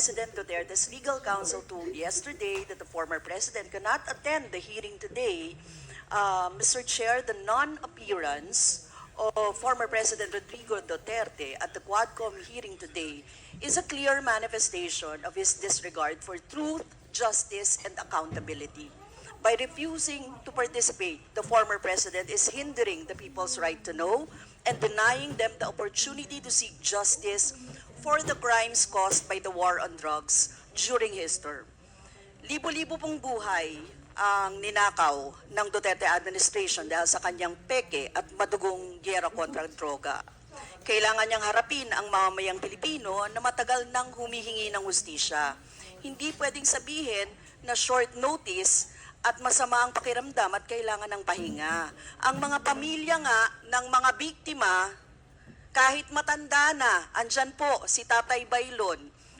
President Duterte's legal counsel told yesterday that the former president cannot attend the hearing today, Mr. Chair, the non-appearance of former President Rodrigo Duterte at the Quadcom hearing today is a clear manifestation of his disregard for truth, justice, and accountability. By refusing to participate, the former president is hindering the people's right to know and denying them the opportunity to seek justice for the crimes caused by the war on drugs during his term. Libo-libo pong buhay ang ninakaw ng Duterte administration dahil sa kanyang peke at madugong gyera kontra droga. Kailangan niyang harapin ang mamamayang Pilipino na matagal nang humihingi ng hustisya. Hindi pwedeng sabihin na short notice at masama ang pakiramdam at kailangan ng pahinga. Ang mga pamilya nga ng mga biktima, kahit matanda na, andyan po si Tatay Baylon,